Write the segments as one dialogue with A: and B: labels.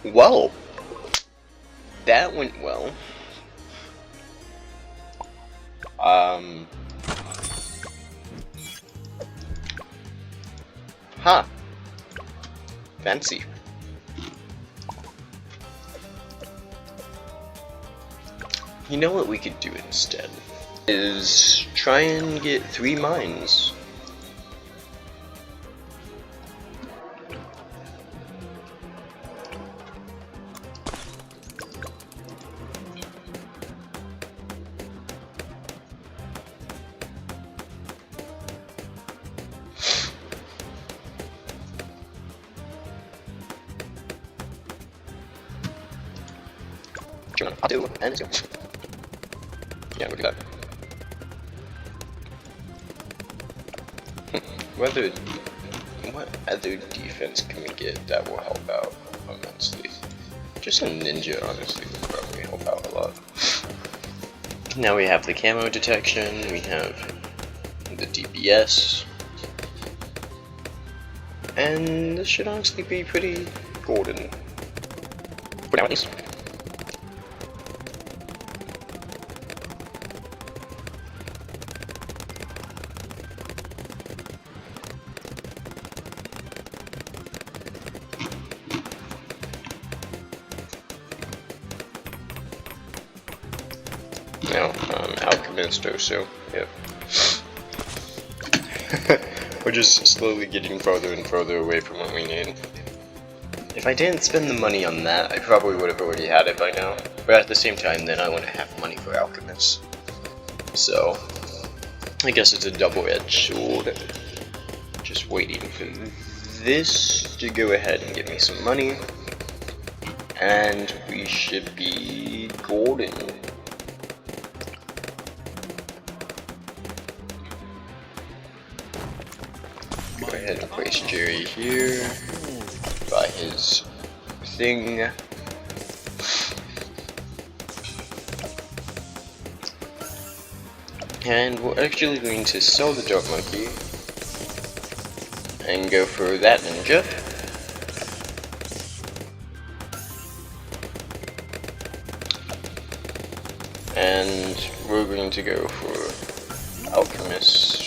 A: Well, that went well. Huh. Fancy. You know what we could do instead? Is try and get 3 mines. I'll do, and let's go. Yeah, we'll do that. What other defense can we get that will help out immensely? Just a ninja, honestly, will probably help out a lot. Now we have the camo detection, we have the DPS, and this should honestly be pretty golden. For now at least. Now, Alchemist also, yep. We're just slowly getting further and further away from what we need. If I didn't spend the money on that, I probably would have already had it by now. But at the same time, then I want to have money for Alchemist. So, I guess it's a double-edged sword. Just waiting for this to go ahead and give me some money. And we should be golden. Go ahead and place Jerry here, buy his thing. And we're actually going to sell the dog monkey and go for that ninja. And we're going to go for Alchemist.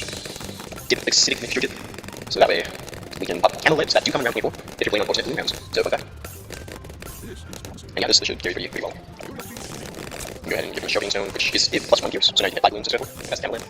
A: So that way we can pop candle lips that do come around 24 if you're playing on 4 rounds. So fuck that. And yeah, this should carry pretty well. Go ahead and give him a sharpening stone, which is plus 1 gears, so now you get 5 wounds and so forth. That's the candle lip.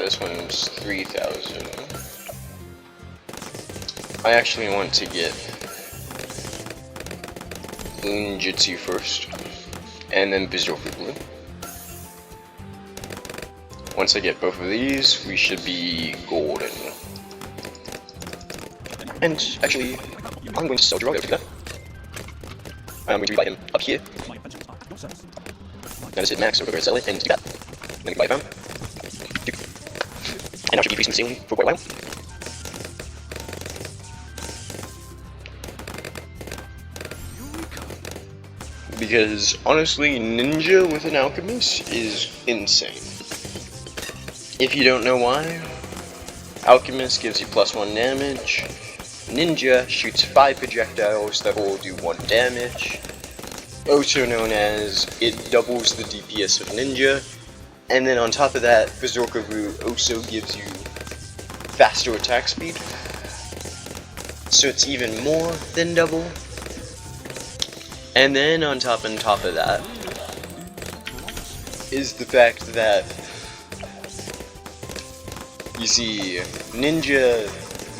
A: This one's 3,000. I actually want to get Ninjutsu first, and then Berserker Blue. Once I get both of these, we should be golden. And actually, I'm going to sell Drago to that. I'm going to buy him up here. Now this hit max, so we're going to sell it and do that. Then we can buy a found. And I should be increasing the ceiling for quite a while. Because honestly, ninja with an alchemist is insane. If you don't know why, alchemist gives you plus 1 damage, ninja shoots 5 projectiles that will do 1 damage, also known as it doubles the DPS of ninja. And then on top of that, Berserker Root also gives you faster attack speed. So it's even more than double. And then on top of that is the fact that you see ninja,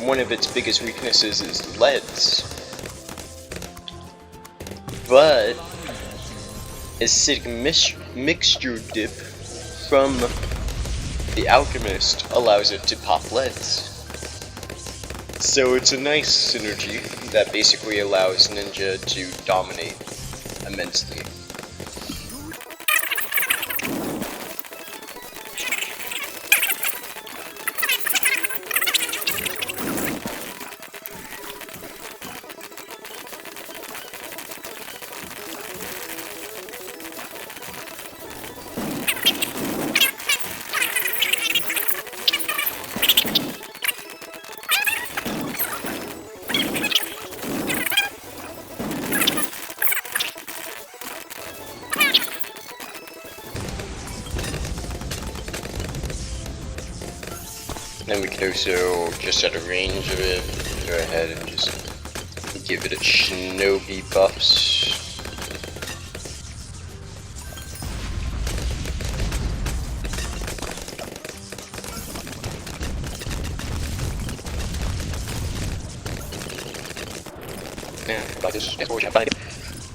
A: one of its biggest weaknesses is leads. But acidic mixture dip from the alchemist allows it to pop leads. So it's a nice synergy that basically allows ninja to dominate immensely. Then we can also, just at a range of it, go ahead and just give it its shinobi buffs. Yeah, like this,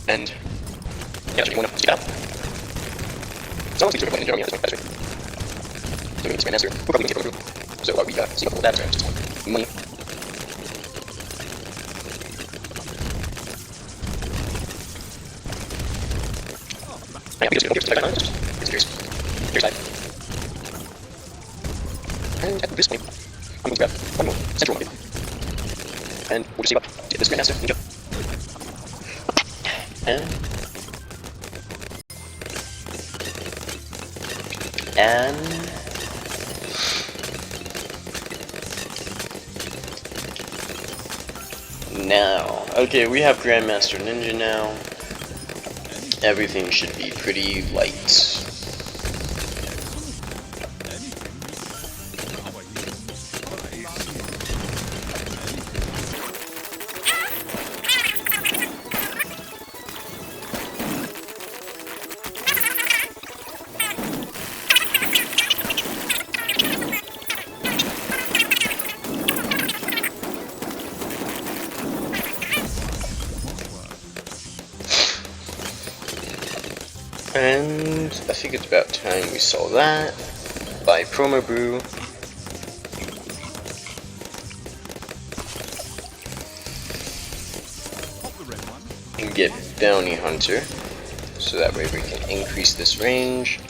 A: and yeah, should be one of them. So let's be sure to enjoy me. That's right. So we need to master. We'll probably get over. So we see what that's right. Money. Yeah, we just do it. Here's side. And at this point, I'm going to grab one more central one. And we'll just see what this grandmaster ninja. And now, okay, we have Grandmaster Ninja now. Everything should be pretty light. And I think it's about time we saw that. Buy promo brew. And get bounty hunter, so that way we can increase this range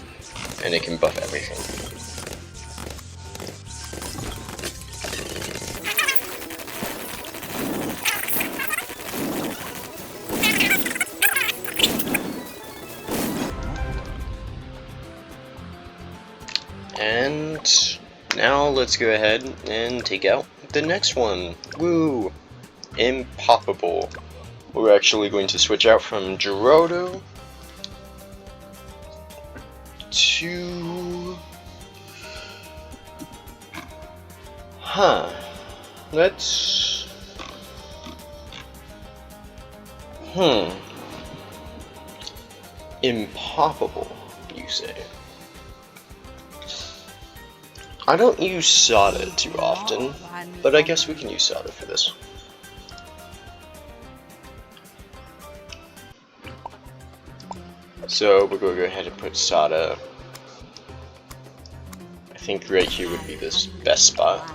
A: and it can buff everything. And now let's go ahead and take out the next one. Woo! Impoppable. We're actually going to switch out from Gerudo to... Let's... Impoppable, you say? I don't use Sada too often, but I guess we can use Sada for this. So we're going to go ahead and put Sada. I think right here would be this best spot.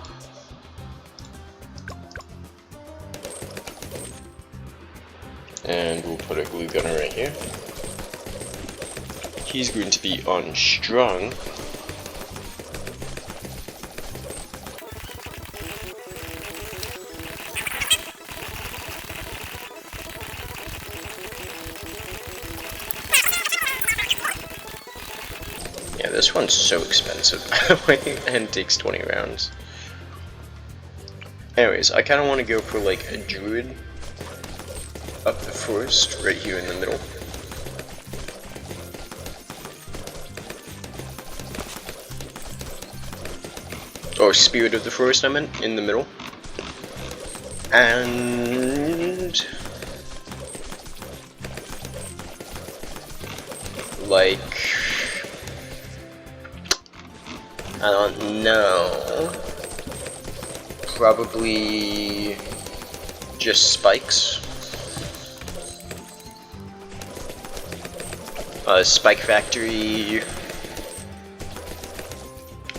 A: And we'll put a glue gunner right here. He's going to be unstrung. Yeah, this one's so expensive and takes 20 rounds. Anyways, I kind of want to go for like a druid up the forest right here in the middle. Or spirit of the forest, I meant, in the middle. And like, I don't know, probably just spikes. Spike factory,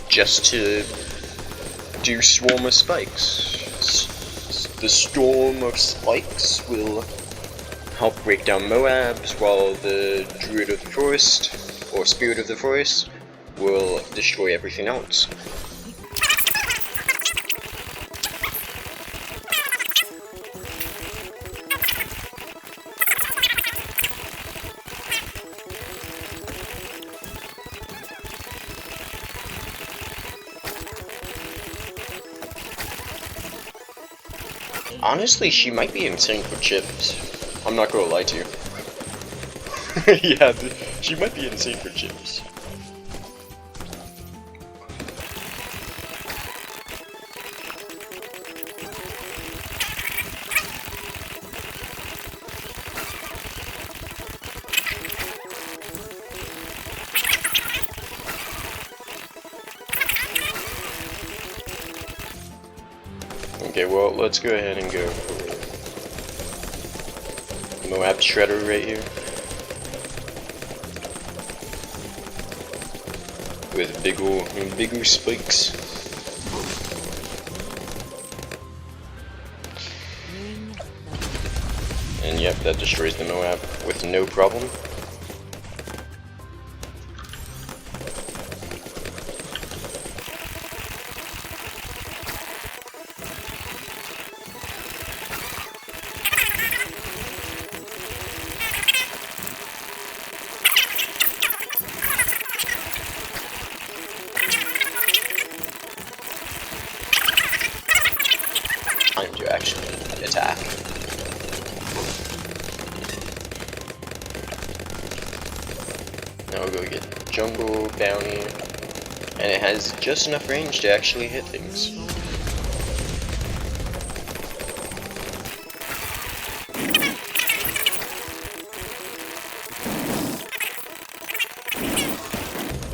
A: just to do swarm of spikes. The storm of spikes will help break down Moabs, while the druid of the forest, or spirit of the forest, will destroy everything else. Honestly, she might be insane for chips. I'm not gonna lie to you. Yeah, she might be insane for chips. Okay, well, let's go ahead and go for Moab Shredder right here. With bigger spikes. And yep, that destroys the Moab with no problem. Time to actually attack. Now we'll go get Jungle Bounty, and it has just enough range to actually hit things.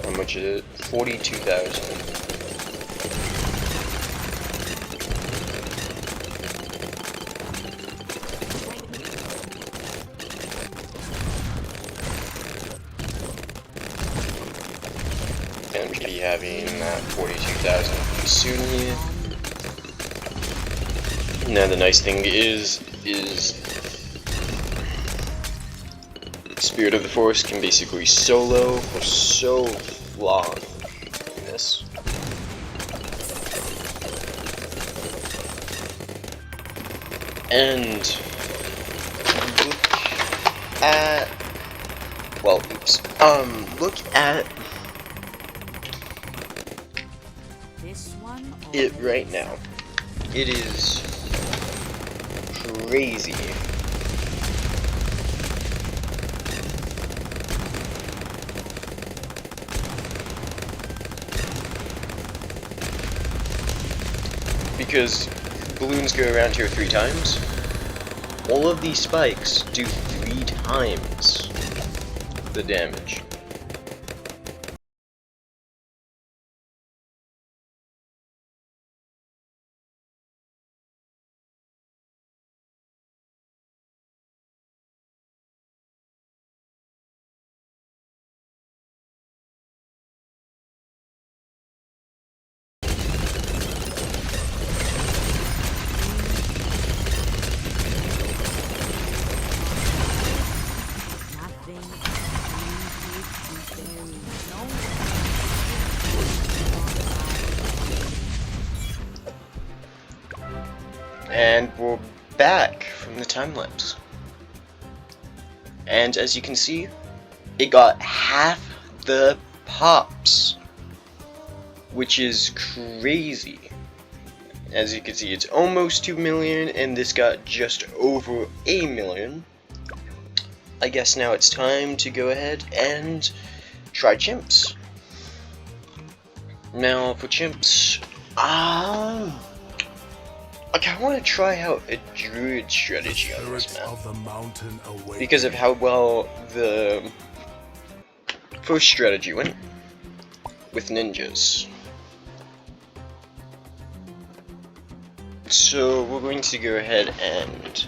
A: How much is it? 42,000. And we should be having 42,000 soon here. Now the nice thing is Spirit of the Forest can basically solo for so long in this. And look at, well, oops. Look at it right now. It is crazy. Because balloons go around here 3 times. All of these spikes do 3 times the damage. And we're back from the time lapse. And as you can see, it got half the pops, which is crazy. As you can see, it's almost 2 million, and this got just over 1 million. I guess now it's time to go ahead and try chimps. Now for chimps, I kind of want to try out a druid strategy on this map, because of how well the first strategy went with ninjas. So we're going to go ahead and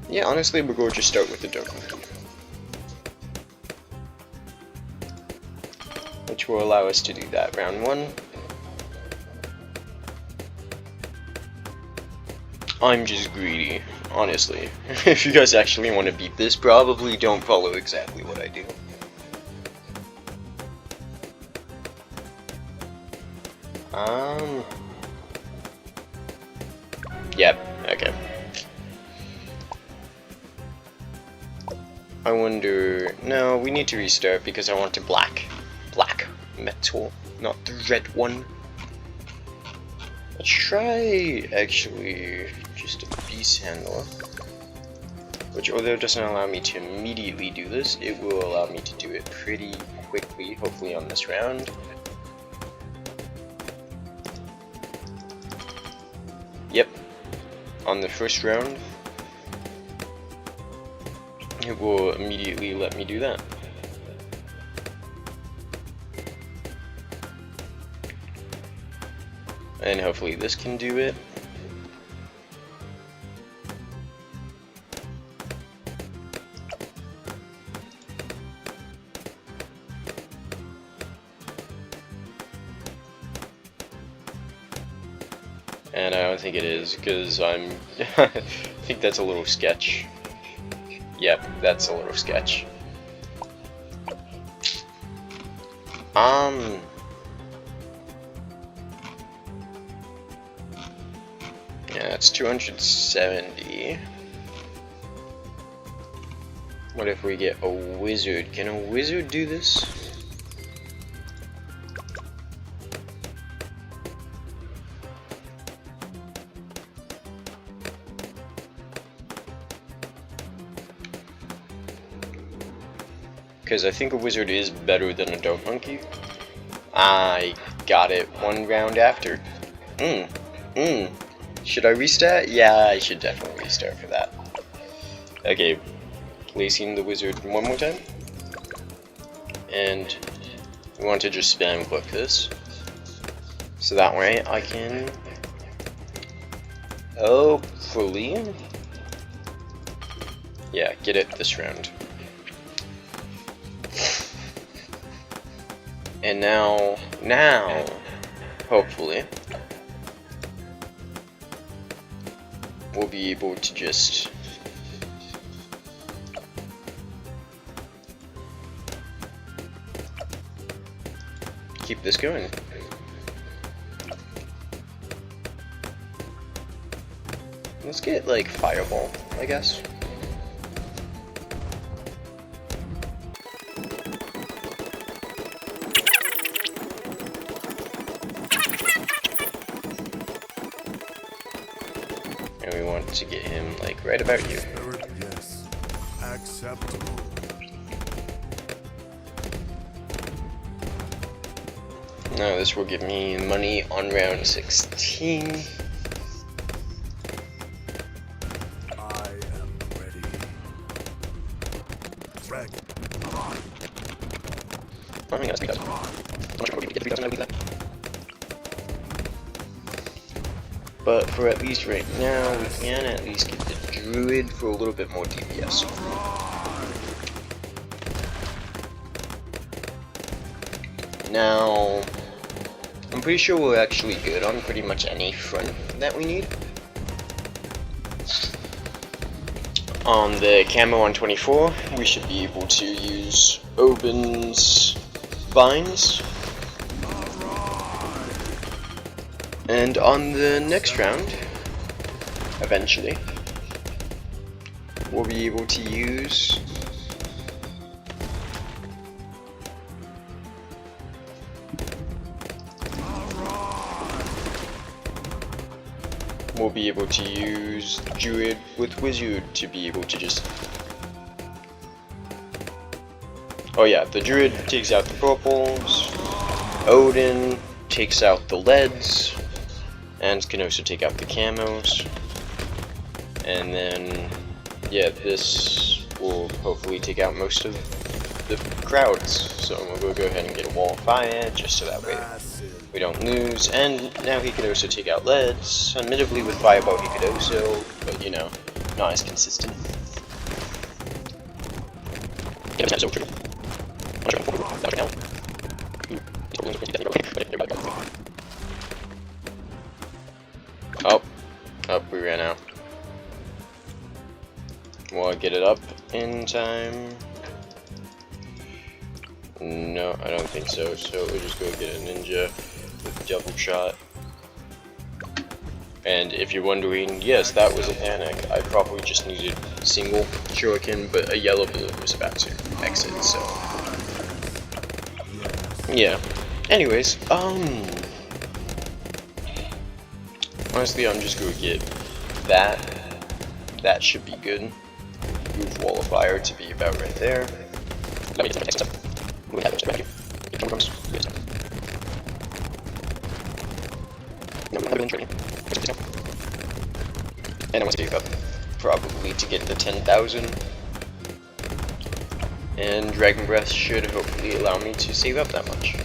A: yeah, honestly, we're going to just start with the dark one, which will allow us to do that round 1. I'm just greedy, honestly. If you guys actually want to beat this, probably don't follow exactly what I do. Yep, okay. I wonder, no, we need to restart because I want to black metal, not the red one. Let's try, actually, just a beast handler, which although it doesn't allow me to immediately do this, it will allow me to do it pretty quickly, hopefully on this round. Yep, on the first round, it will immediately let me do that. And hopefully this can do it. And I don't think it is, because I think that's a little sketch. Yep, that's a little sketch. Yeah, that's 270. What if we get a wizard? Can a wizard do this? Because I think a wizard is better than a dog monkey. I got it one round after. Should I restart? Yeah, I should definitely restart for that. Okay, placing the wizard one more time. And we want to just spam click this. So that way I can hopefully, yeah, get it this round. And now, hopefully, we'll be able to just keep this going. Let's get, like, Fireball, I guess. And we want to get him, like, right about here.
B: Yes, acceptable.
A: Now this will give me money on round 16.
B: I am ready. Drag.
A: I think that's because but for at least right now, we can at least get the druid for a little bit more DPS. Now, I'm pretty sure we're actually good on pretty much any front that we need. On the camo on 24, we should be able to use Oben's vines. And on the next round, eventually, we'll be able to use Druid with Wizard to be able to just... Oh yeah, the Druid takes out the purples, Odin takes out the leads, and can also take out the camos. And then, yeah, this will hopefully take out most of the crowds. So we'll go ahead and get a wall of fire, just so that way we don't lose. And now he could also take out leads. Admittedly, with Fireball he could also, but you know, not as consistent. Oh, we ran out. Will I get it up in time? No, I don't think so. So we'll just go get a ninja with double shot. And if you're wondering, yes, that was a panic. I probably just needed single shuriken, but a yellow balloon was about to exit, so yeah. Anyways, honestly, I'm just gonna get that. That should be good. Move wall of fire to be about right there. Let me get the next step. We have those back here. It comes. No, I've been training. And I want to save up probably to get the 10,000. And Dragon Breath should hopefully allow me to save up that much.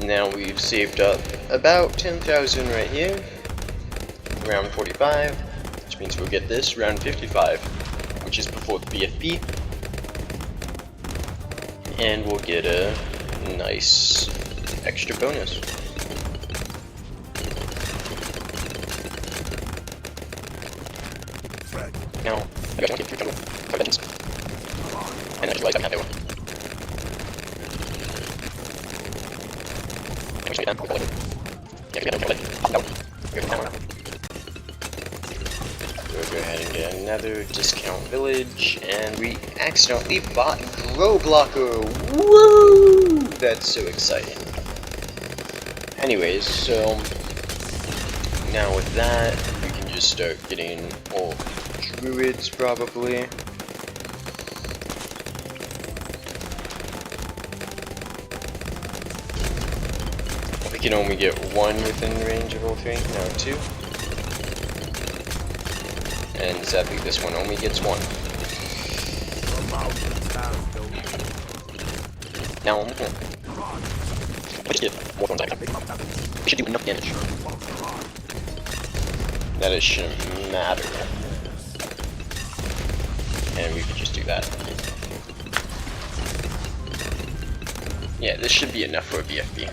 A: Now we've saved up about 10,000 right here, round 45, which means we'll get this round 55, which is before the BFP, and we'll get a nice extra bonus. Now, I got to get 3 total legends, and I just realized I have that one. We should get done with the legend. Yeah, we got legend. Pop out. Go ahead and get another discount village, and we accidentally bought Grow Blocker. Woo! That's so exciting. Anyways, so now with that, we can just start getting all druids probably. We can only get 1 within range of all 3, now 2. And sadly this one only gets 1. Now, I just get more ones I got. We should do enough damage that it shouldn't matter. And we could just do that. Yeah, this should be enough for a BFB.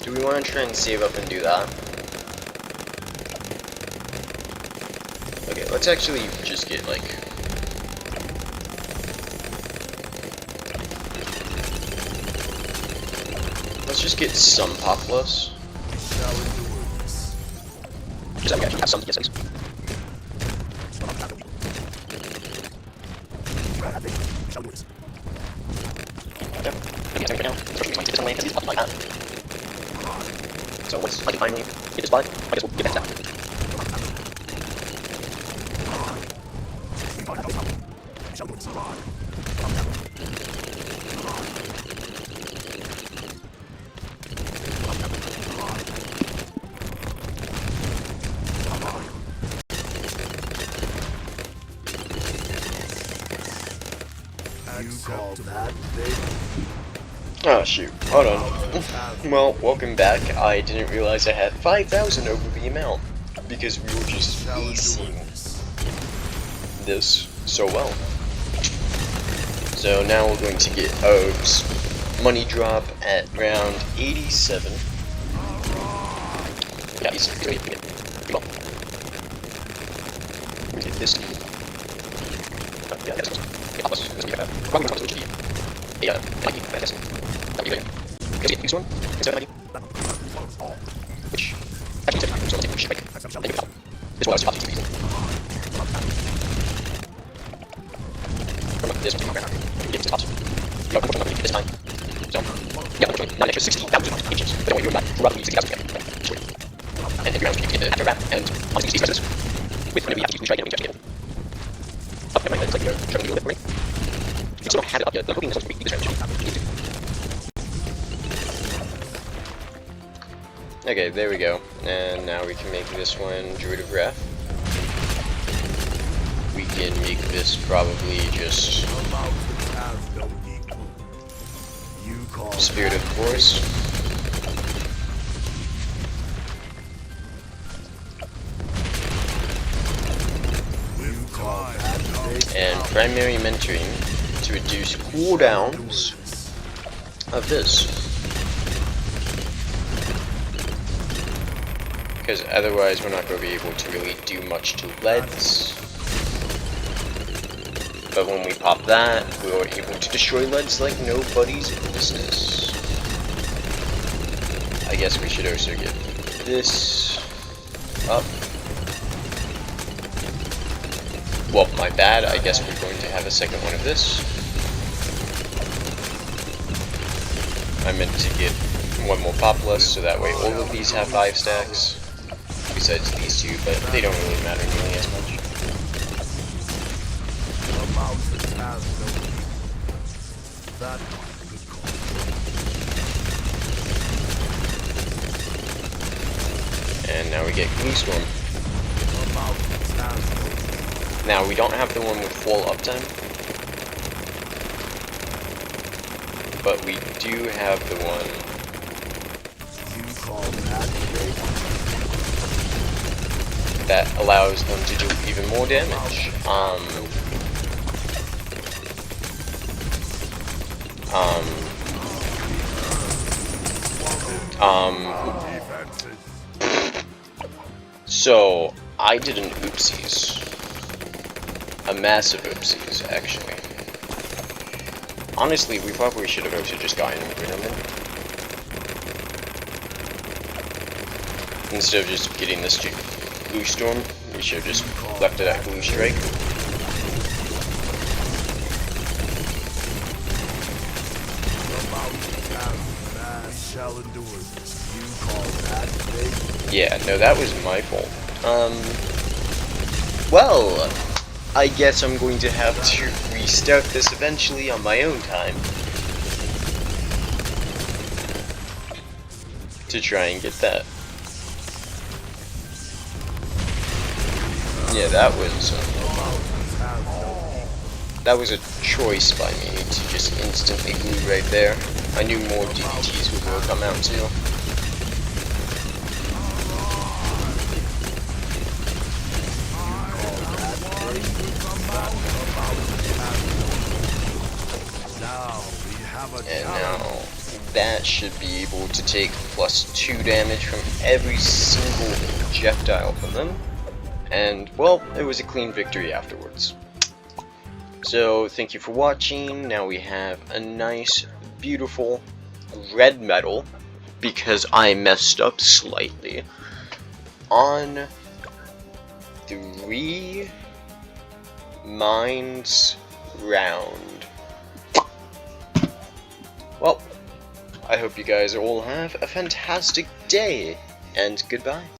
A: Do we want to try and save up and do that? Okay, let's actually just get like... Let's just get some populace. Just have to have some, yes please. So once I can finally get this spot, I guess we'll get back to Oh shoot, hold on. Well, welcome back. I didn't realize I had 5,000 over the amount, because we were just acing this so well. So now we're going to get O's money drop at round 87. Yeah, he's going to get well. We get this. Yeah, that's yeah, plus, this will be probably going to be a Mikey, fantastic. That'll be good. Because get this one instead of Mikey. Which actually takes time, so I'll take the shit back. Then you can this one I was top 2 reason. From this one to my ground. We get to the tops. You know, unfortunately, this time. So, yeah, unfortunately, not an extra 60,000 ancients. But don't worry, you're not roughly 60,000 again. Sweet. And every round you get the after round, and honestly, these pieces. With whenever you have to try getting it. Up in my head, it's like you're struggling to do it for me. You still don't have it up yet, but I'm hoping this will be this round. Okay, there we go. And now we can make this one Druid of Wrath. We can make this probably just Spirit of Force. And primary mentoring to reduce cooldowns of this. Because otherwise we're not going to be able to really do much to leads. But when we pop that, we are able to destroy leads like nobody's business. I guess we should also get this up. Well, my bad, I guess we're going to have a second one of this. I meant to get one more populus, so that way all of these have 5 stacks. Besides these two, but they don't really matter nearly as much.
B: The mountains have no people. That one could call.
A: And now we get Glue Storm.
B: The mountains have no people.
A: Now we don't have the one with full uptime, but we do have the one.
B: You call that big?
A: That allows them to do even more damage. So I did an oopsies. A massive oopsies, actually. Honestly, we probably should have also just gotten rid of it. Instead of just getting this Glue Storm, we should have just left it at Glue Strike.
B: Shall endure. You call that big?
A: Yeah, no, that was my fault. Well, I guess I'm going to have to restart this eventually on my own time. To try and get that. Yeah, that was a choice by me to just instantly glue right there. I knew more DPTs would come out too. And now that should be able to take +2 damage from every single projectile from them. And, well, it was a clean victory afterwards. So, thank you for watching. Now we have a nice, beautiful red medal, because I messed up slightly, on 3 mines round. Well, I hope you guys all have a fantastic day, and goodbye.